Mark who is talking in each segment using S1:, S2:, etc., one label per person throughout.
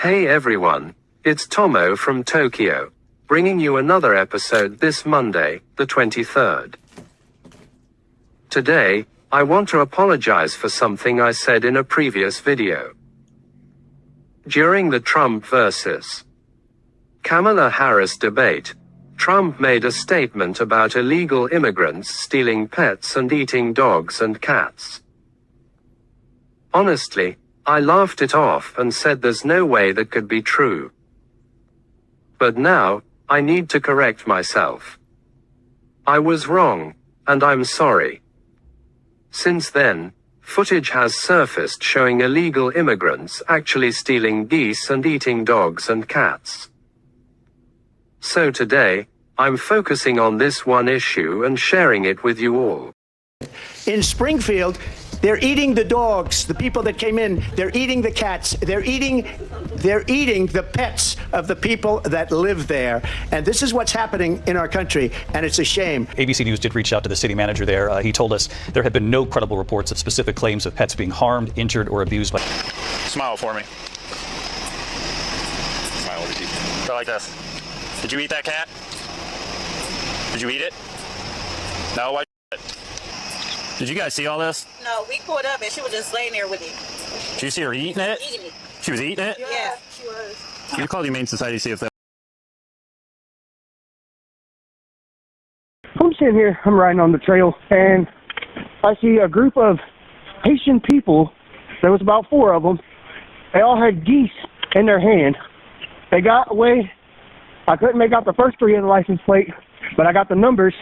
S1: Hey everyone, it's Tomo from Tokyo, bringing you another episode this Monday, the 23rd. Today, I want to apologize for something I said in a previous video. During the Trump versus Kamala Harris debate, Trump made a statement about illegal immigrants stealing pets and eating dogs and cats. Honestly, I laughed it off and said there's no way that could be true. But now, I need to correct myself. I was wrong, and I'm sorry. Since then, footage has surfaced showing illegal immigrants actually stealing geese and eating dogs and cats. So today, I'm focusing on this one issue and sharing it with you all.
S2: In Springfield, they're eating the dogs, the people that came in. They're eating the cats. They're eating the pets of the people that live there. And this is what's happening in our country, and it's a shame.
S3: ABC News did reach out to the city manager there. He told us there had been no credible reports of specific claims of pets being harmed, injured, or abused by...
S4: Smile for me. Smile over to you. Go like this. Did you eat that cat? Did you eat it? No, why? Did you guys see all this?
S5: No, we pulled up and she was just laying there with it.
S4: Did you see her eating it?
S5: Eating it.
S4: She was eating it?
S5: Yeah, she was.
S4: You call the Humane Society to see if they...
S6: I'm sitting here, I'm riding on the trail, and I see a group of Haitian people. There was about 4 of them. They all had geese in their hand. They got away. I couldn't make out the first 3 of the license plate, but I got the numbers.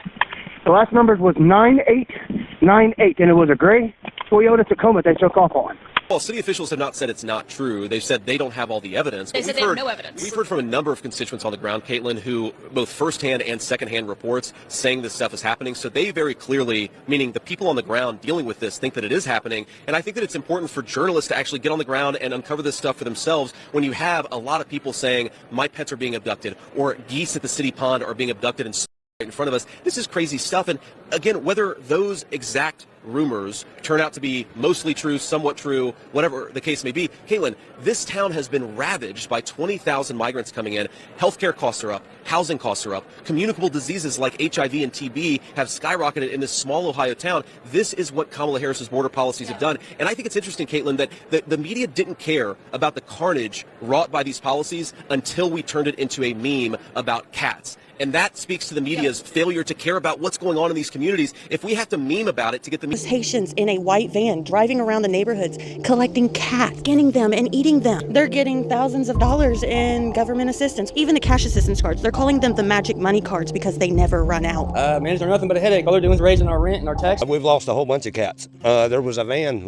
S6: The last numbers was 9898, and it was a gray Toyota Tacoma they took off on.
S7: Well, city officials have not said it's not true. They've said they don't have all the evidence.
S8: They said they have no evidence.
S7: We've heard from a number of constituents on the ground, Caitlin, who both firsthand and secondhand reports saying this stuff is happening. So they very clearly, meaning the people on the ground dealing with this, think that it is happening. And I think that it's important for journalists to actually get on the ground and uncover this stuff for themselves when you have a lot of people saying, my pets are being abducted, or geese at the city pond are being abducted and right in front of us. This is crazy stuff. And again, whether those exact rumors turn out to be mostly true, somewhat true, whatever the case may be, Caitlin, this town has been ravaged by 20,000 migrants coming in. Healthcare costs are up. Housing costs are up. Communicable diseases like HIV and TB have skyrocketed in this small Ohio town. This is what Kamala Harris's border policies have done. And I think it's interesting, Caitlin, that the media didn't care about the carnage wrought by these policies until we turned it into a meme about cats. And that speaks to the media's failure to care about what's going on in these communities. If we have to meme about it to get the media...
S9: Haitians in a white van driving around the neighborhoods, collecting cats, skinning them and eating them. They're getting thousands of dollars in government assistance, even the cash assistance cards. They're calling them the magic money cards because they never run out.
S10: Man, they're nothing but a headache. All they're doing is raising our rent and our tax.
S11: We've lost a whole bunch of cats. There was a van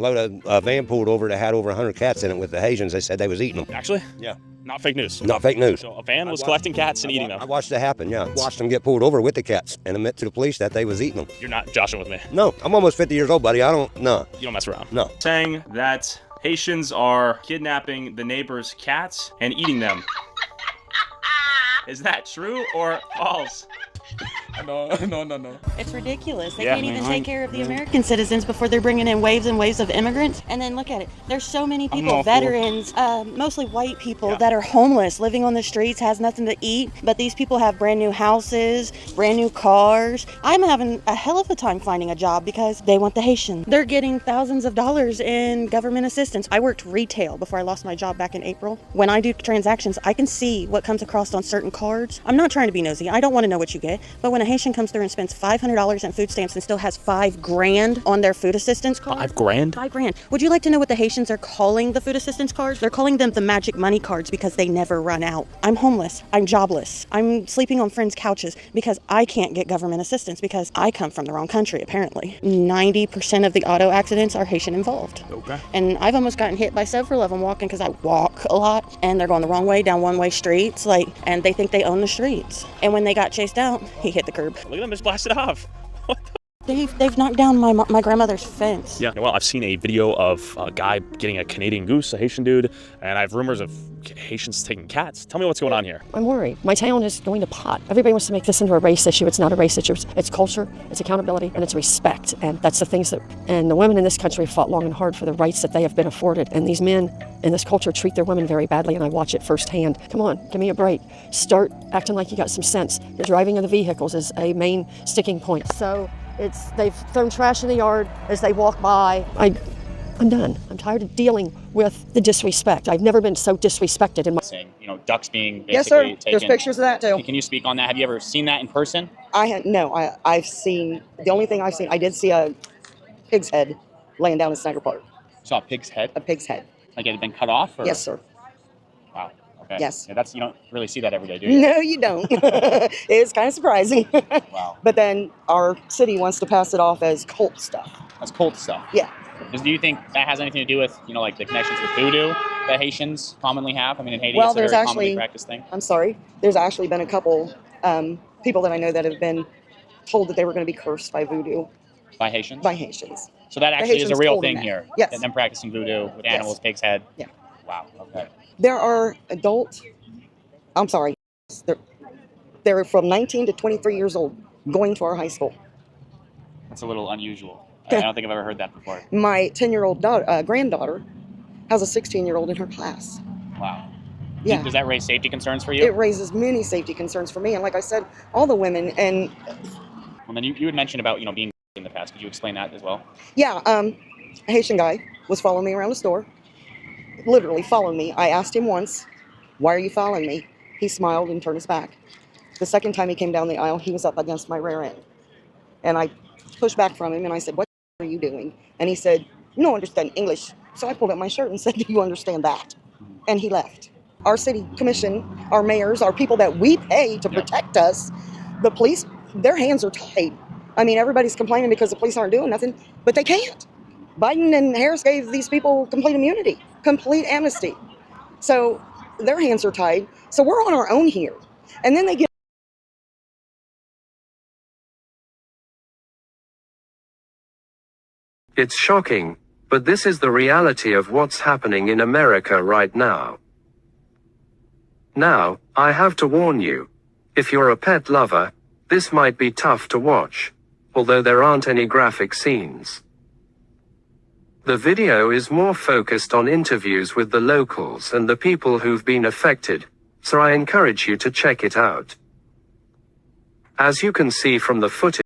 S11: pulled over that had over 100 cats in it with the Haitians. They said they was eating them.
S4: Actually?
S11: Yeah.
S4: Not fake news.
S11: Not fake news.
S4: So a van was collecting cats and eating them.
S11: I watched it happen, yeah. Watched them get pulled over with the cats and admit to the police that they was eating them.
S4: You're not joshing with me.
S11: No, I'm almost 50 years old, buddy. No.
S4: You don't mess around.
S11: No.
S12: Saying that Haitians are kidnapping the neighbors' cats and eating them. Is that true or false? No.
S9: It's ridiculous. They can't even take care of the American citizens before they're bringing in waves and waves of immigrants. And then look at it. There's so many people, veterans, mostly white people that are homeless, living on the streets, has nothing to eat. But these people have brand new houses, brand new cars. I'm having a hell of a time finding a job because they want the Haitian. They're getting thousands of dollars in government assistance. I worked retail before I lost my job back in April. When I do transactions, I can see what comes across on certain cards. I'm not trying to be nosy. I don't want to know what you get. But when a Haitian comes through and spends $500 in food stamps and still has $5 grand on their food assistance card.
S4: $5 grand?
S9: $5 grand. Would you like to know what the Haitians are calling the food assistance cards? They're calling them the magic money cards because they never run out. I'm homeless. I'm jobless. I'm sleeping on friends' couches because I can't get government assistance because I come from the wrong country, apparently. 90% of the auto accidents are Haitian involved.
S4: Okay.
S9: And I've almost gotten hit by several of them walking because I walk a lot and they're going the wrong way down one-way streets, and they think they own the streets. And when they got chased out, he hit the curb.
S4: Look at them just blasted off. What the?
S9: They've knocked down my grandmother's fence.
S12: Yeah, well, I've seen a video of a guy getting a Canadian goose, a Haitian dude, and I have rumors of Haitians taking cats. Tell me what's going on here.
S8: I'm worried. My town is going to pot. Everybody wants to make this into a race issue. It's not a race issue. It's culture, it's accountability, and it's respect. And that's the things that, and the women in this country have fought long and hard for the rights that they have been afforded. And these men in this culture treat their women very badly, and I watch it firsthand. Come on, give me a break. Start acting like you got some sense. The driving of the vehicles is a main sticking point. So they've thrown trash in the yard as they walk by. I'm done. I'm tired of dealing with the disrespect. I've never been so disrespected in my...
S13: Saying, you know, ducks being basically
S14: yes, sir.
S13: taken.
S14: There's pictures of that too.
S13: Can you speak on that? Have you ever seen that in person?
S14: I've seen, the only thing I've seen, I did see a pig's head laying down in Snyder Park.
S13: Saw a pig's head?
S14: A pig's head.
S13: Like it had been cut off? Or?
S14: Yes, sir.
S13: Wow. Okay.
S14: Yes.
S13: Yeah, you don't really see that every day, do you?
S14: No, you don't. It's kind of surprising.
S13: Wow.
S14: But then our city wants to pass it off as cult stuff.
S13: As cult stuff?
S14: Yeah.
S13: Do you think that has anything to do with, you know, like the connections with voodoo that Haitians commonly have? I mean, in Haiti,
S14: well,
S13: it's a
S14: there's
S13: very
S14: actually,
S13: commonly practiced thing.
S14: I'm sorry. There's actually been a couple people that I know that have been told that they were going to be cursed by voodoo.
S13: By Haitians?
S14: By Haitians.
S13: So that actually is a real thing
S14: that.
S13: here?
S14: Yes.
S13: And them practicing voodoo with animals, pig's head?
S14: Yeah.
S13: Wow, okay.
S14: There are they're from 19 to 23 years old going to our high school.
S13: That's a little unusual. I don't think I've ever heard that before.
S14: My 10-year-old granddaughter has a 16-year-old in her class.
S13: Wow.
S14: Yeah.
S13: Does that raise safety concerns for you?
S14: It raises many safety concerns for me. And like I said, all the women and...
S13: Well, then you had mentioned about, you know, being in the past. Could you explain that as well?
S14: Yeah, a Haitian guy was following me around the store. Literally followed me. I asked him once, why are you following me? He smiled and turned his back. The second time he came down the aisle, he was up against my rear end. And I pushed back from him and I said, what are you doing? And he said, you don't understand English. So I pulled up my shirt and said, do you understand that? And he left. Our city commission, our mayors, our people that we pay to protect us, the police, their hands are tied. I mean, everybody's complaining because the police aren't doing nothing, but they can't. Biden and Harris gave these people complete immunity, complete amnesty. So their hands are tied. So we're on our own here. And then they get
S1: It's shocking, but this is the reality of what's happening in America right now. Now, I have to warn you. If you're a pet lover, this might be tough to watch, although there aren't any graphic scenes. The video is more focused on interviews with the locals and the people who've been affected, so I encourage you to check it out. As you can see from the footage,